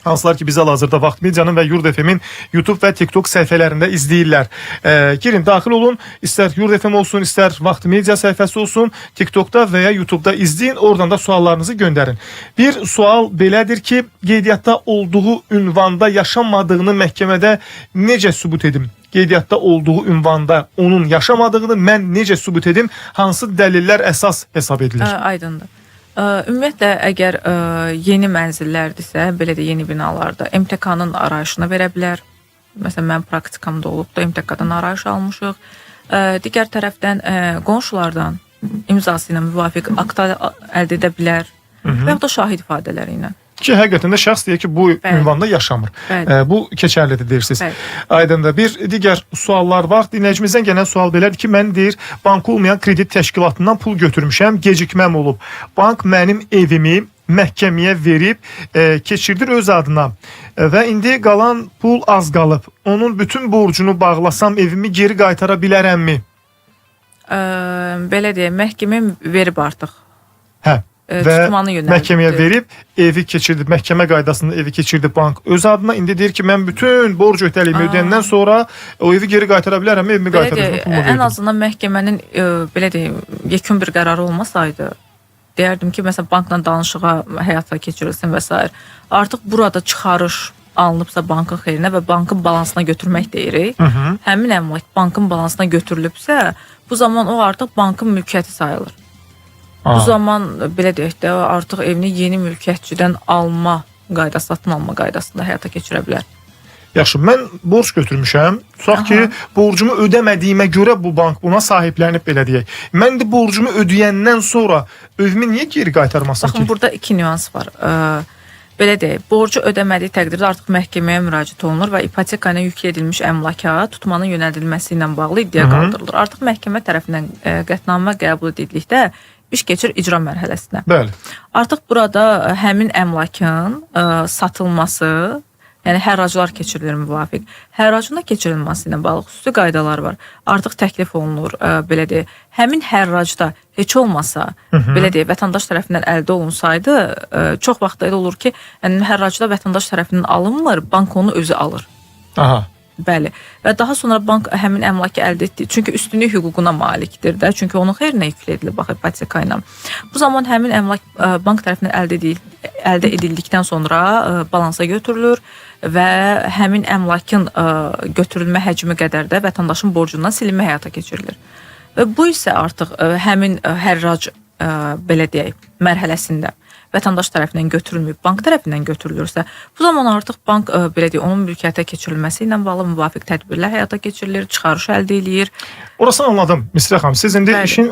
Hansılar ki, bizi hal-hazırda Vaxt Medianın və Yurd FM-in YouTube və TikTok səhifələrində izləyirlər. Girin, daxil olun. İstər Yurd FM olsun, istər Vaxt Media səhifəsi olsun. TikTokda və ya YouTube'da izləyin. Oradan da suallarınızı göndərin. Bir sual belədir ki, qeydiyyatda olduğu ünvanda yaşamadığını məhkəmədə necə sübut edim? Qeydiyyatda olduğu ünvanda onun yaşamadığını mən necə sübut edim? Hansı dəlillər əsas hesab edilir? Aydındır. Ümumiyyətlə, əgər yeni mənzillərdirsə, belə də yeni binalarda MTK-nın arayışını verə bilər. Məsələn, mən praktikamda olub da MTK-dan arayış almışıq. Digər tərəfdən qonşulardan imzası ilə müvafiq akt əldə edə bilər və ya da şahid ifadələri ilə. Ki, həqiqətən də şəxs deyir ki, bu ünvanda yaşamır. Bu keçərlidir deyirsiniz. Aydındır. Bir digər suallar var. Dinləyicimizdən gələn sual belədir ki, mən deyir, bank olmayan kredit təşkilatından pul götürmüşəm, gecikməm olub. Bank mənim evimi məhkəməyə verib, keçirdir öz adına və indi qalan pul az qalıb. Onun bütün borcunu bağlasam evimi geri qaytara bilərəmmi? Belə deyək, məhkəmə verib artıq. Hə. Və məhkəməyə verib, evi keçirdi, məhkəmə qaydasında evi keçirdi bank öz adına. İndi deyir ki, mən bütün borc ödəliyimi ödəyəndən sonra o evi geri qaytara bilərəm, evimi qaytaracağım. Ən azından məhkəmənin belə deyim, yekun bir qərarı olmasaydı, deyərdim ki, məsələn, bankla danışığa həyata keçirilsin və s. Artıq burada çıxarış alınıbsa bankın xeyrinə və bankın balansına götürmək deyirik. Həmin əmlak bankın balansına götürülübsə, bu zaman o artıq bankın mülkiyyəti sayılır. Bu zaman belə deyək də artıq evini yeni mülkiyyətçidən alma qaydası, satın alma qaydasında həyata keçirə bilər. Yaxşı, mən borc götürmüşəm. Tutaq ki, borcumu ödəmədiyimə görə bu bank buna sahiblənib, belə deyək. Mən də borcumu ödəyəndən sonra evimi niyə geri qaytarmasın ki? Baxın, burada iki nüans var. Belə deyək, borcu ödəmədiyi təqdirdə artıq məhkəməyə müraciət olunur və ipoteka ilə yük edilmiş əmlaka tutmanın yönəldilməsi ilə bağlı iddia qaldırılır. Artıq məhkəmə tərəfindən qətnamə qəbul edildikdə iş keçir icra mərhələsinə. Bəli. Artıq burada həmin əmlakın satılması, yəni hərraclar keçirilir müvafiq. Hərracına keçirilməsi ilə bağlı xüsusi qaydalar var. Artıq təklif olunur, belə deyək, həmin hərracda heç olmasa, belə deyək, vətəndaş tərəfindən əldə olunsaydı, çox vaxt elə olur ki, yəni hərracda vətəndaş tərəfindən alınmır, bank onu özü alır. Aha. Bəli. Və daha sonra bank həmin əmlakı əldə etdi. Çünki üstünlük hüququna malikdir də. Çünki onun xeyrinə yüklü edilir bax ipoteka ilə. Bu zaman həmin əmlak bank tərəfindən əldə edildikdən sonra balansa götürülür və həmin əmlakın götürülmə həcmi qədər də vətəndaşın borcundan silinmə həyata keçirilir. Və bu isə artıq həmin hərrac belə deyək mərhələsində vətəndaş tərəfindən götürülməyib, bank tərəfindən götürülürsə, bu zaman artıq bank belə deyək, onun mülkiyyətə keçirilməsi ilə bağlı müvafiq tədbirlər həyata keçirilir, çıxarış əldə edir. Orasını anladım, Misra xanım. Siz indi işin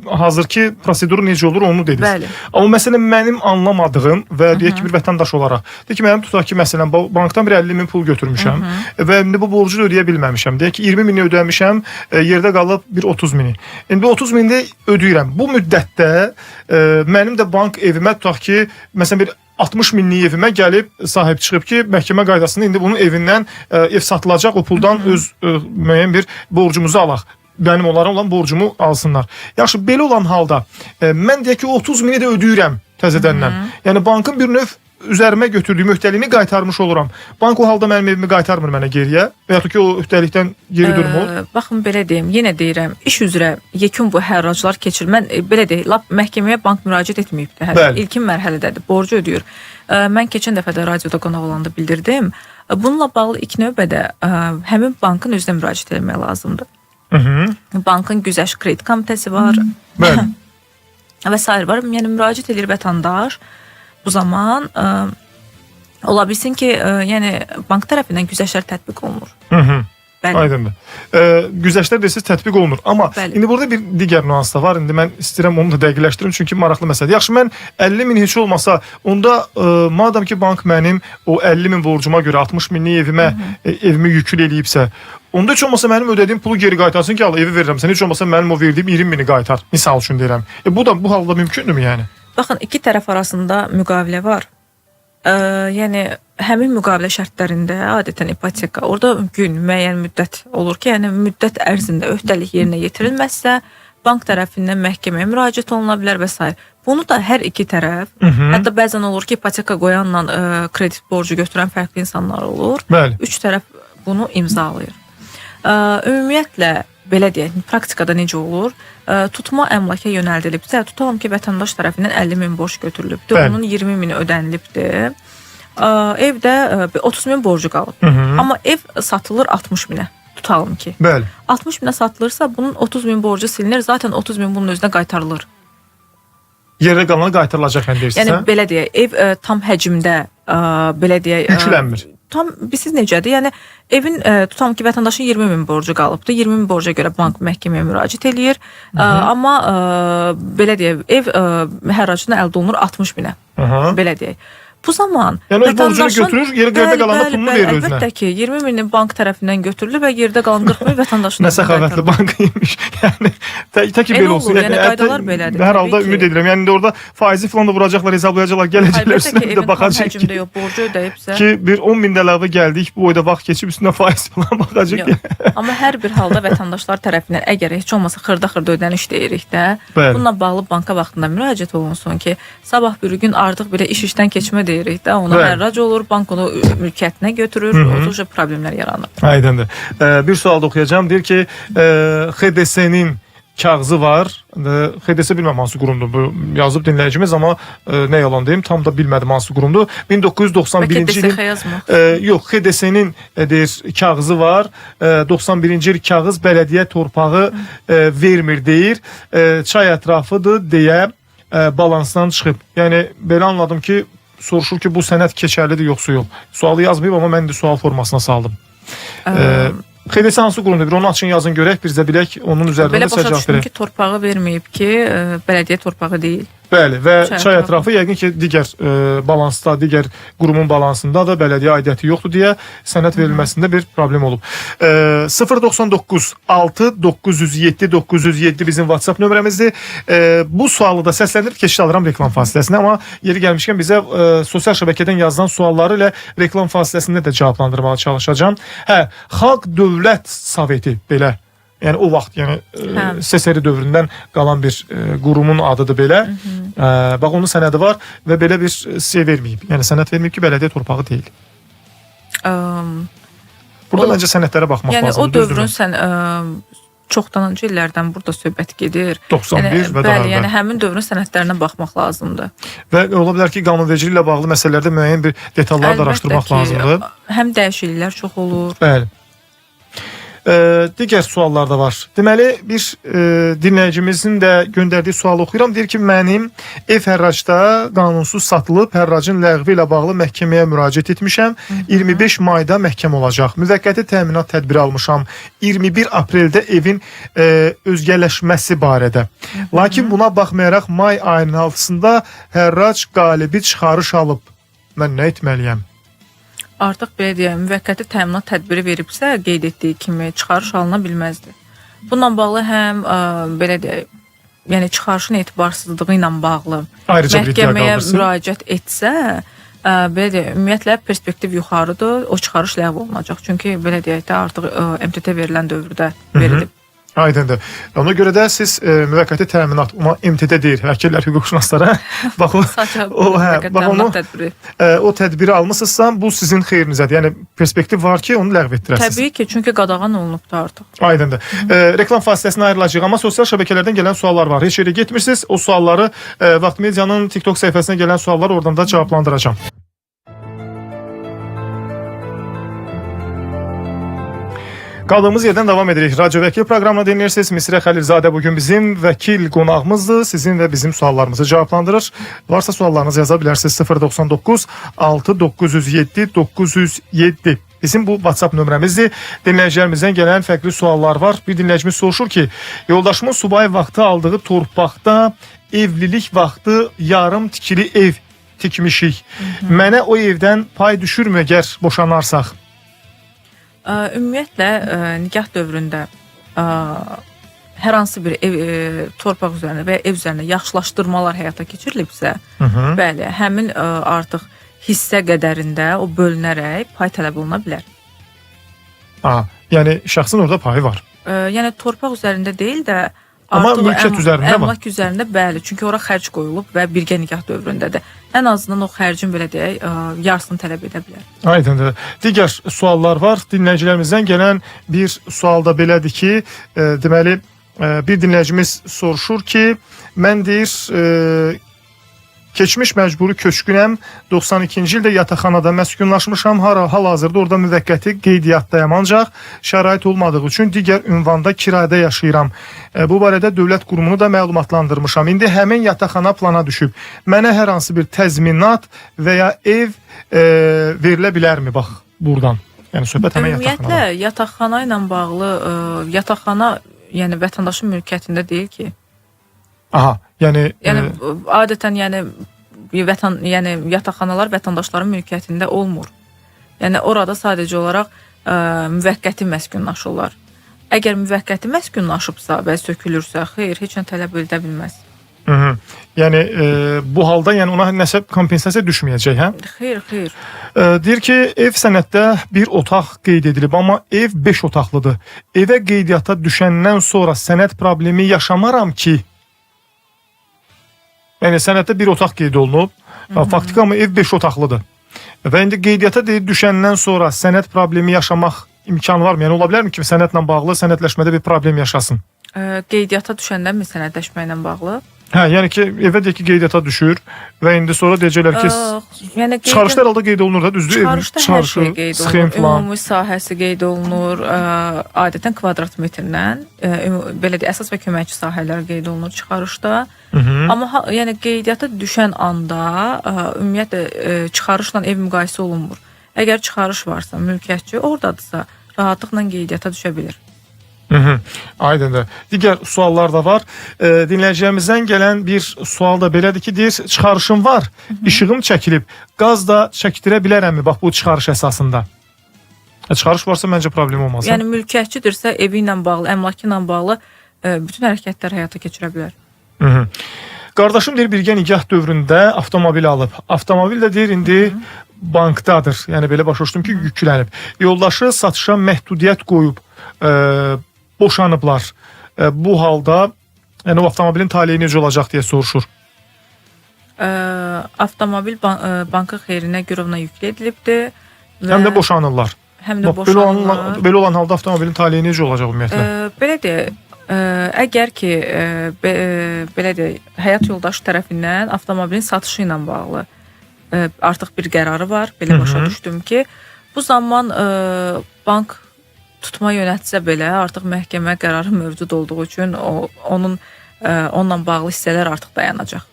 hazırki proseduru necə olur onu dediniz. Bəli. Amma məsələn mənim anlamadığım və deyək ki, bir vətəndaş olaraq, deyək ki, mənim tutaq ki, məsələn bankdan bir 50 min pul götürmüşəm və indi bu borcu ödəyə bilməmişəm. Deyək ki, 20 mini ödəmişəm, yerdə qalıb bir 30 mini. İndi 30 mini ödəyirəm. Bu müddətdə mənim də bank evimə tutaq ki, məsələn bir 60 minlik evimə gəlib sahib çıxıb ki, məhkəmə qaydasında indi bunun evindən ev satılacaq, o puldan öz müəyyən bir borcumuzu alaq. Mənim onlara olan borcumu alsınlar. Yaxşı, belə olan halda mən deyək ki, 30 mini də ödəyirəm. təzədəndən. Yəni bankın bir növ üzərimə götürdüyüm öhdəliyini qaytarmış oluram. Bank o halda mənim evimi qaytarmır mənə geriyə və ya ki o öhdəlikdən geri durmur. Baxın belə deyim, yenə deyirəm, iş üzrə yekun bu hərraclar keçir. Mən belə deyim, lap məhkəməyə bank müraciət etməyibdi. Hələ ilkin mərhələdədir, borcu ödəyir. Mən keçən dəfə də radioda qonaq olanda bildirdim. Bununla bağlı ilk növbədə həmin bankın özünə müraciət etmək lazımdır. Bankın güzəşt kredit komitəsi var. Bəli. Və sair var. Yəni müraciət edir vətəndaş. Bu zaman ola bilsin ki, yəni bank tərəfindən güzəştlər tətbiq olunur. Bəli. Aydındır. Güzəştlər desiniz tətbiq olunur. Amma indi burada bir digər nüans da var. İndi mən istəyirəm onu da dəqiqləşdirim çünki maraqlı məsələdir. Yaxşı, mən 50 min heç olmasa, onda madam ki bank mənim o 50 min borcuma görə 60 minlik evimi yükül eləyibsə, onda heç olmasa mənim ödədiyim pulu geri qaytarsın ki, evi verirəm. Sən heç olmasa mənim o verdiyim 20 mini qaytar. Misal üçün deyirəm. Bu halda mümkündürmü yəni? Baxın, iki tərəf arasında müqavilə var. Yəni həmin müqavilə şərtlərində adətən ipoteka, orada gün, müəyyən müddət olur ki, yəni müddət ərzində öhdəlik yerinə yetirilməzsə, bank tərəfindən məhkəməyə müraciət oluna bilər və s. Bunu da hər iki tərəf, hətta bəzən olur ki, ipoteka qoyanla kredit borcu götürən fərqli insanlar olur. Bəli. Üç tərəf bunu imzalayır. Ümumiyyətlə, belə deyək, praktikada necə olur? Tutma əmlaka yönəldilibsə, tutalım ki, vətəndaş tərəfindən 50 min borc götürülübdür, onun 20 mini ödənilibdir. Evdə 30 min borcu qalıb. Amma ev satılır 60 minə, tutalım ki. Bəli. 60 minə satılırsa, bunun 30 min borcu silinir, zaten 30 min bunun özünə qaytarılır. Yerə qalanı qaytarılacaq deyirsən? Yəni, belə deyək, ev tam həcmdə, belə deyək... Yüklənmir. Tam bilsiz necədir? Yəni evin tutam ki, vətəndaşın 20 min borcu qalıbdır. 20 min borca görə bank məhkəməyə müraciət eləyir. Amma belə deyək, ev hərracından əldə olunur 60 minə. Belə deyək. Bu zaman yəni öz borcunu götürür, yerdə qalanda pulunu verir özünə. Əlbəttə ki, 20 minin bank tərəfindən götürülür və yerdə qalan 40 min vətəndaşın nə səxavətli bank imiş. Yəni tək ki belə olsun. Yəni qaydalar belədir. Hər halda ümid edirəm. Yəni indi orada faizi falan da vuracaqlar, hesablayacaqlar, gələcəklər üstünə də baxacaq ki, həcmdə yox, borcu ödəyibsə ki bir 10 min əlavə gəldik, bu boyda vaxt keçib üstünə faiz falan baxacaq. Amma hər bir halda vətəndaşlar tərəfindən əgər heç olmasa xırda-xırda ödəniş deyirik də, bununla bağlı banka vaxtında müraciət olunsun ki, sabah bir gün artıq belə iş işdən keçmə deyirik də, ona hərrac olur, bank onu mülkiyyətinə götürür, o problemlər yaranır. Aydındır. Bir sual da oxuyacağım. Deyir ki, XDS-nin kağızı var. XDS bilməm hansı qurumdur bu yazıb dinləyicimiz, amma nə yalan deyim, tam da bilmədim hansı qurumdur. 1991-ci ilin yox, XDS-nin deyir kağızı var. 91-ci il kağız bələdiyyə torpağı vermir deyir. Çay ətrafıdır deyə balansdan çıxıb. Yəni belə anladım ki, soruşur ki, bu sənəd keçərlidir yoxsa yox. Sualı yazmayıb, amma mən də sual formasına saldım. XDS hansı qurumdur? Onu açın, yazın görək, biz də bilək, onun üzərində belə başa düşdüm ki, torpağı verməyib ki, bələdiyyə torpağı deyil. Bəli, və çay ətrafı yəqin ki, digər balansda, digər qurumun balansında da bələdiyyə aidiyyəti yoxdur deyə sənəd verilməsində bir problem olub. 099 6 907 907 bizim WhatsApp nömrəmizdir. Bu sualı da səsləndirib keçid alıram reklam fasiləsinə, amma yeri gəlmişkən bizə sosial şəbəkədən yazılan sualları ilə reklam fasiləsində də cavablandırmağa çalışacağam. Xalq Dövlət Soveti belə. Yəni o vaxt, yəni SSR dövründən qalan bir qurumun adıdır belə. Bax, onun sənədi var və belə bir şey verməyib. Yəni sənəd verməyib ki, bələdiyyə torpağı deyil. Burada məncə sənədlərə baxmaq lazımdır. Yəni o dövrün çoxdanıncı illərdən burada söhbət gedir. 91 və daha da. Yəni həmin dövrün sənədlərinə baxmaq lazımdır. Və ola bilər ki, qanunvericilik ilə bağlı məsələlərdə müəyyən bir detalları da araşdırmaq lazımdır. Həm dəyişikliklər çox olur. Bəli. Digər suallar da var. Deməli, bir dinləyicimizin də göndərdiyi sualı oxuyuram. Deyir ki, mənim ev hərracda qanunsuz satılıb, hərracın ləğvi ilə bağlı məhkəməyə müraciət etmişəm. 25 mayda məhkəm olacaq. Müvəqqəti təminat tədbiri almışam. 21 apreldə evin özgələşməsi barədə. Lakin buna baxmayaraq may ayının 6-sında hərrac qalibi çıxarış alıb. Mən nə etməliyəm? Artıq belə deyək, müvəqqəti təminat tədbiri veribsə, qeyd etdiyi kimi çıxarış alına bilməzdir. Bununla bağlı həm belə deyək, yəni çıxarışın etibarsızlığı ilə bağlı məhkəməyə müraciət etsə, belə deyək, ümumiyyətlə perspektiv yuxarıdır, o çıxarış ləğv olunacaq. Çünki belə deyək də artıq MTT verilən dövrdə verilib. Aydındır. Ona görə də siz müvəqqəti təminat, ona MTD deyir vəkillər, hüquqşünaslara. Bax o tədbiri almısınızsa, bu sizin xeyrinizədir. Yəni perspektiv var ki, onu ləğv etdirəsiniz. Təbii ki, çünki qadağan olunubdur artıq. Aydındır. Reklam fasiləsinə ayrılacağıq, amma sosial şəbəkələrdən gələn suallar var. Heç yerə getmirsiniz. O sualları Vaxt Medianın TikTok səhifəsinə gələn sualları oradan da cavablandıracağam. Qaldığımız yerdən davam edirik. Radyo Vəkil proqramını dinləyirsiniz. Misrə Xəlilzadə bugün bizim vəkil qonağımızdır. Sizin və bizim suallarımızı cavablandırır. Varsa suallarınızı yaza bilərsiniz. 099 6907 907. Bizim bu WhatsApp nömrəmizdir. Dinləyicilərimizdən gələn fərqli suallar var. Bir dinləyicimiz soruşur ki, yoldaşımın subay vaxtı aldığı torpaqda evlilik vaxtı yarım tikili ev tikmişik. Mənə o evdən pay düşürmü əgər boşanarsaq? Ümumiyyətlə, nikah dövründə hər hansı bir torpaq üzərində və ya ev üzərində yaxşılaşdırmalar həyata keçirilibsə, bəli, həmin artıq hissə qədərində o bölünərək pay tələb oluna bilər. Yəni şəxsin orada payı var. Yəni torpaq üzərində deyil də, amma mülkiyyət üzərində var. Əmlak üzərində bəli, çünki ora xərc qoyulub və birgə nikah dövründədir. Ən azından o xərcin belə deyək, yarısını tələb edə bilər. Aydındır. Digər suallar var. Dinləyicilərimizdən gələn bir sual da belədir ki, deməli, bir dinləyicimiz soruşur ki, mən deyir, keçmiş məcburi köçkünəm, 92-ci ildə yataqxanada məskunlaşmışam, hal-hazırda orada müvəqqəti qeydiyyatdayam, ancaq şərait olmadığı üçün digər ünvanda kirayədə yaşayıram. Bu barədə dövlət qurumunu da məlumatlandırmışam. İndi həmin yataqxana plana düşüb. Mənə hər hansı bir təzminat və ya ev verilə bilərmi? Bax, buradan. Yəni söhbət həmin yataqxana. Ümumiyyətlə, yataqxana ilə bağlı, yataqxana yəni vətəndaşın mülkiyyətində deyil ki. Yəni adətən yataqxanalar vətəndaşların mülkiyyətində olmur. Yəni orada sadəcə olaraq müvəqqəti məskunlaşırlar. Əgər müvəqqəti məskunlaşıbsa və sökülürsə, xeyr, heç nə tələb edə bilməz. Yəni bu halda yəni ona nəsə kompensasiya düşməyəcək, hə? Xeyr. Deyir ki, ev sənəddə bir otaq qeyd edilib, amma ev 5 otaqlıdır. Evə qeydiyyata düşəndən sonra sənəd problemi yaşamaram ki, yəni sənəddə bir otaq qeyd olunub, faktiki amma ev 5 otaqlıdır. Və indi qeydiyyata düşəndən sonra sənəd problemi yaşamaq imkanı varmı? Yəni ola bilərmi ki, sənədlə bağlı sənədləşmədə bir problem yaşasın? Qeydiyyata düşəndən mi sənədləşməklə bağlı? Yəni ki, evə deyək ki, qeydiyyata düşür və indi sonra deyəcəklər ki, çıxarışda herhalde qeyd olunur da, düzdür? Çıxarışda hər şey qeyd olunur, ümumi sahəsi qeyd olunur, adətən kvadrat metrindən, belə deyək, əsas və köməkçi sahələr qeyd olunur çıxarışda. Amma yəni qeydiyyata düşən anda ümumiyyətlə çıxarışla ev müqayisə olunmur. Əgər çıxarış varsa, mülkiyyətçi oradadırsa, rahatlıqla qeydiyyata düşə bilir. Aydındır. Digər suallar da var. Dinləyicilərimizdən gələn bir sual da belədir ki, deyir, çıxarışım var, işığım çəkilib, qaz da çəkdirə bilərəmmi? Bax, bu çıxarış əsasında. Çıxarış varsa məncə problem olmaz. Yəni mülkiyyətçidirsə, evi ilə bağlı, əmlakı ilə bağlı bütün hərəkətlər həyata keçirə bilər. Qardaşım deyir, birgə nikah dövründə avtomobil alıb. Avtomobil də deyir, indi bankdadır. Yəni belə başa düşdüm ki, yüklənib. Yoldaşı satışa məhdudiyyət qoyub, boşanıblar. Bu halda yəni o avtomobilin taleyi necə olacaq deyə soruşur. Avtomobil bankın xeyrinə girovuna yüklü edilibdir. Həm də boşanırlar. Belə olan halda avtomobilin taleyi necə olacaq ümumiyyətlə? Belə deyək, əgər ki, belə deyək, həyat yoldaşı tərəfindən avtomobilin satışı ilə bağlı artıq bir qərarı var. Belə başa düşdüm ki, bu zaman bank tutma yönətsə belə artıq məhkəmə qərarı mövcud olduğu üçün onunla bağlı hissələr artıq dayanacaq.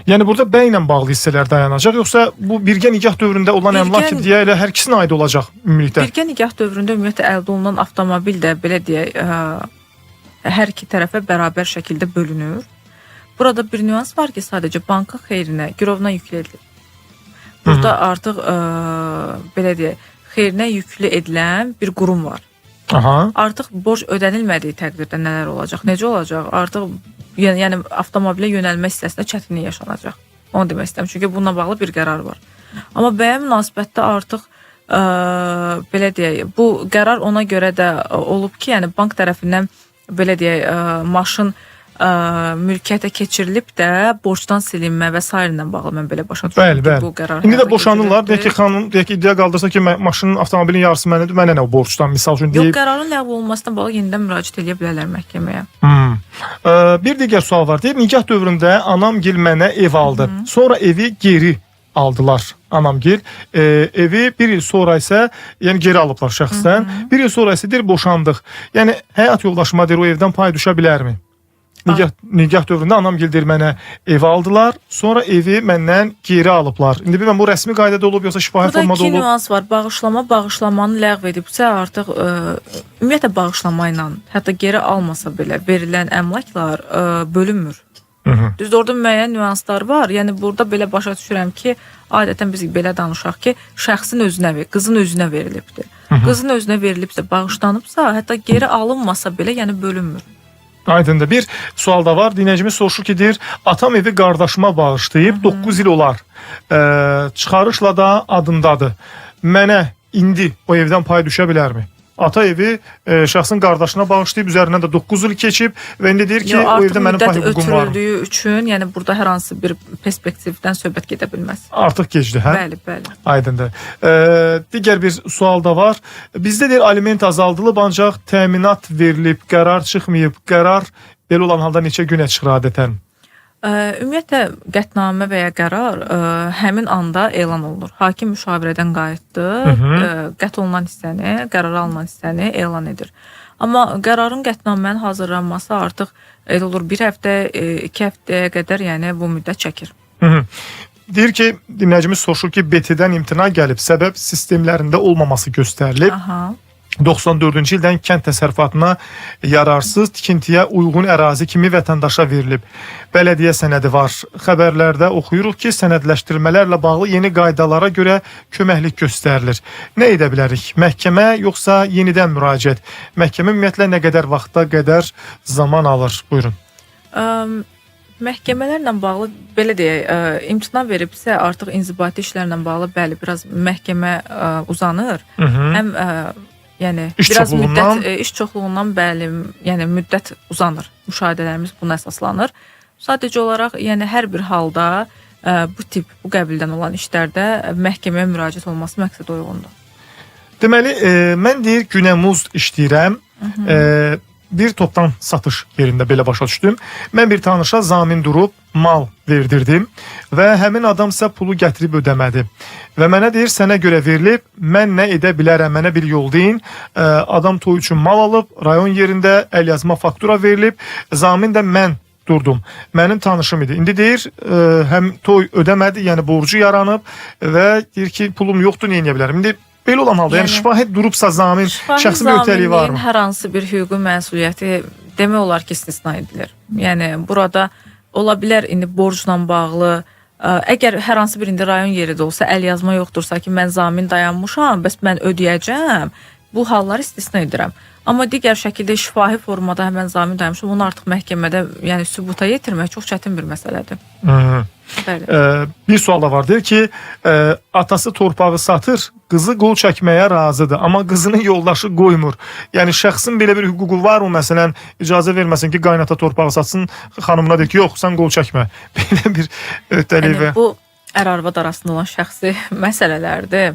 Yəni burada bəy ilə bağlı hissələr dayanacaq, yoxsa bu birgə nikah dövründə olan əmlak deyə elə hər ikisinə aid olacaq ümumilikdə? Birgə nikah dövründə ümumiyyətlə əldə olunan avtomobil də belə deyək, hər iki tərəfə bərabər şəkildə bölünür. Burada bir nüans var ki, sadəcə bankın xeyrinə, girovuna yüklü edilir. Burada artıq belə deyək, xeyrinə yüklü edilən bir qurum var. Artıq borc ödənilmədiyi təqdirdə nələr olacaq? Necə olacaq? Artıq yəni avtomobilə yönəlmə hissəsində çətinlik yaşanacaq. Onu demək istəyirəm. Çünki bununla bağlı bir qərar var. Amma bəyə münasibətdə artıq belə deyək, bu qərar ona görə də olub ki, yəni bank tərəfindən belə deyək, maşın mülkiyyətə keçirilib də borcdan silinmə və s. ilə bağlı mən belə başa düşürəm ki, bu qərar. İndi də boşanırlar. Deyək ki, xanım, deyək ki, iddia qaldırsa ki, maşının, avtomobilin yarısı mənədir, mənə nə o borcdan, misal üçün deyib. Yox, qərarın ləğv olunmasına bağlı yenidən müraciət edə bilərlər məhkəməyə. Bir digər sual var. Deyib, nikah dövründə anamgil mənə ev aldı. Sonra evi geri aldılar anamgil. Evi bir il sonra isə, yəni geri alıblar şəxsdən. Bir il sonra isə deyir, boşandıq. Yəni, həyat yoldaşıma deyir, o evdən pay düşə bilərmi? Nikah dövründə anamgil deyir, mənə evi aldılar, sonra evi məndən geri alıblar. İndi bilməm, bu rəsmi qaydada olub, yoxsa şifahi formada olub? Burada iki nüans var. Bağışlamanı ləğv edibsə, artıq ümumiyyətlə bağışlama ilə, hətta geri almasa belə verilən əmlaklar bölünmür. Düzdür, orada müəyyən nüanslar var. Yəni, burada belə başa düşürəm ki, adətən biz belə danışaq ki, şəxsin özünə, qızın özünə verilibdir. Qızın özünə verilibsə, bağışlanıbsa, hətta geri alınmasa belə, yəni bölünmür. Aydındır. Bir sual da var. Dinləyicimiz soruşur ki, deyir, atam evi qardaşıma bağışlayıb, 9 il olar. Çıxarışla da adındadır. Mənə indi o evdən pay düşə bilərmi? Ata evi şəxsin qardaşına bağışlayıb, üzərindən də 9 il keçib və indi deyir ki, o evdə mənim pay hüququm var. Artıq müddət ötürüldüyü üçün, yəni burada hər hansı bir perspektivdən söhbət gedə bilməz. Artıq gecdir, hə? Bəli, bəli. Aydındır. Digər bir sual da var. Bizdə deyir, aliment azaldılıb, ancaq təminat verilib, qərar çıxmayıb. Qərar belə olan halda neçə günə çıxır adətən? Ümumiyyətlə, qətnamə və ya qərar həmin anda elan olunur. Hakim müşavirədən qayıtdı, qət olunan hissəni, qərara alınan hissəni elan edir. Amma qərarın qətnamənin hazırlanması artıq elə olur 1 həftə, 2 həftəyə qədər, yəni bu müddət çəkir. Deyir ki, dinləyicimiz soruşur ki, BT-dən imtina gəlib, səbəb sistemlərində olmaması göstərilib. 94-cü ildən kənd təsərrüfatına yararsız tikintiyə uyğun ərazi kimi vətəndaşa verilib. Bələdiyyə sənədi var. Xəbərlərdə oxuyuruq ki, sənədləşdirmələrlə bağlı yeni qaydalara görə köməklik göstərilir. Nə edə bilərik? Məhkəmə yoxsa yenidən müraciət? Məhkəmə ümumiyyətlə nə qədər vaxta qədər zaman alır? Buyurun. Məhkəmələrlə bağlı, belə deyək, imtina veribsə artıq inzibati işlərlə bağlı, bəli, biraz məhkəmə uzanır. Həm yəni biraz müddət iş çoxluğundan bəli, yəni müddət uzanır. Müşahidələrimiz buna əsaslanır. Sadəcə olaraq, yəni hər bir halda bu qəbildən olan işlərdə məhkəməyə müraciət olması məqsədə uyğundur. Deməli, mən deyir günəmuz işləyirəm. Bir topdan satış yerində belə başa düşdüm. Mən bir tanışa zamin durub mal verdirdim və həmin adam isə pulu gətirib ödəmədi. Və mənə deyir, sənə görə verilib, mən nə edə bilərəm, mənə bir yol deyin. Adam toy üçün mal alıb, rayon yerində əl yazma faktura verilib, zamin də mən durdum. Mənim tanışım idi. İndi deyir, həm toy ödəmədi, yəni borcu yaranıb və deyir ki, pulum yoxdur, nə edə bilərəm. İndi belə olan halda, yəni şifahi durubsa zamin, şəxsi bir öhdəliyi varmı? Hər hansı bir hüquqi məsuliyyəti demək olar ki, istisna edilir. Yəni burada ola bilər indi borcla bağlı, əgər hər hansı bir indi rayon yeri də olsa, əl yazma yoxdursa ki, mən zamin dayanmışam, bəs mən ödəyəcəm, bu halları istisna edirəm. Amma digər şəkildə şifahi formada həmən zamin dayanmışam, onu artıq məhkəmədə yəni sübuta yetirmək çox çətin bir məsələdir. Bir sual da var, deyir ki, atası torpağı satır, qızı qol çəkməyə razıdır, amma qızının yoldaşı qoymur. Yəni şəxsin belə bir hüququ var mı? Məsələn, icazə verməsin ki, qaynata torpağı satsın, xanımına deyir ki, yox, sən qol çəkmə. Belə bir öhdəlik və... Bu ər-arvad arasında olan şəxsi məsələlərdir.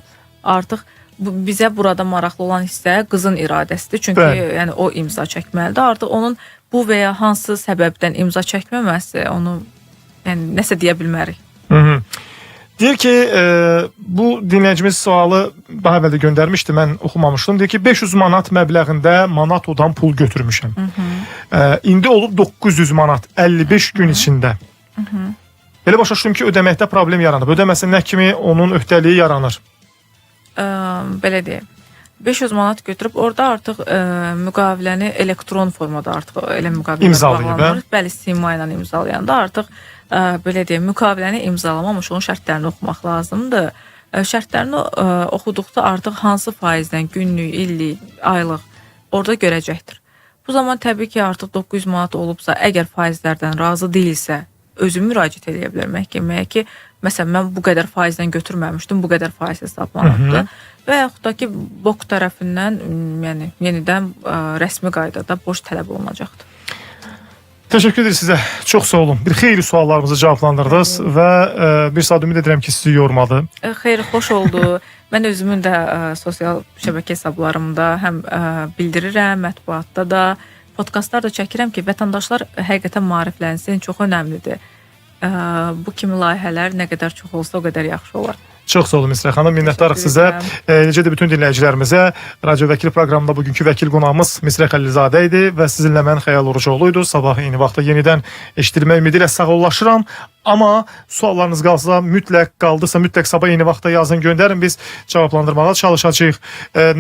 Artıq bizə burada maraqlı olan hissə qızın iradəsidir. Çünki yəni, o imza çəkməlidir. Artıq onun bu və ya hansı səbəbdən imza çəkməməsi onu yəni, nəsə deyə bilmərik. Deyir ki, bu dinləyicimiz sualı daha əvvəldə göndərmişdi, mən oxumamışdım. Deyir ki, 500 manat məbləğində Manatodan pul götürmüşəm. İndi olub 900 manat 55 gün içində. Belə başa düşdüm ki, ödəməkdə problem yaranıb. Ödəməsə nə kimi onun öhdəliyi yaranır? Belə deyək, 500 manat götürüb orada artıq müqaviləni elektron formada artıq elə müqavilə bağlanır. Bəli, sima ilə imzalayanda artıq belə deyək, müqaviləni imzalamamış onun şərtlərini oxumaq lazımdır. Şərtlərini oxuduqda artıq hansı faizdən günlük, illik, aylıq orada görəcəkdir. Bu zaman təbii ki, artıq 900 manat olubsa, əgər faizlərdən razı deyilsə, özü müraciət edə bilər məhkəməyə ki, məsələn mən bu qədər faizdən götürməmişdim, bu qədər faiz hesablanıbdı. Və yaxud da ki, BOQ tərəfindən yəni yenidən rəsmi qaydada borc tələb olunacaqdır. Təşəkkür edirəm sizə. Çox sağ olun. Bir xeyli suallarımızı cavablandırdınız və bir saat ümid edirəm ki, sizi yormadı. Xeyr, xoş oldu. Mən özümün də sosial şəbəkə hesablarımda həm bildirirəm, mətbuatda da, podkastlar da çəkirəm ki, vətəndaşlar həqiqətən maariflənsin, çox önəmlidir. Bu kimi layihələr nə qədər çox olsa, o qədər yaxşı olar. Çox sağ olun Misra xanım, minnətdarıq sizə. Necə də bütün dinləyicilərimizə. Radio Vəkil proqramında bugünkü vəkil qonağımız Misra Xəlilzadə idi və sizinlə mən Xəyal Orucoğlu idi. Sabah eyni vaxtda yenidən eşitdirmək ümidi ilə sağollaşıram. Amma suallarınız qaldısa mütləq sabah eyni vaxtda yazın, göndərin. Biz cavablandırmağa çalışacağıq.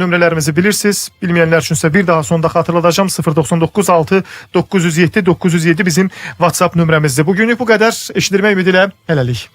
Nömrələrimizi bilirsiniz. Bilməyənlər üçünsə bir daha sonda xatırladacağım. 099 6 907 907 bizim WhatsApp nömrəmizdir. Bugünlük bu qədər. Eşitdirmək ümidi ilə hələlik.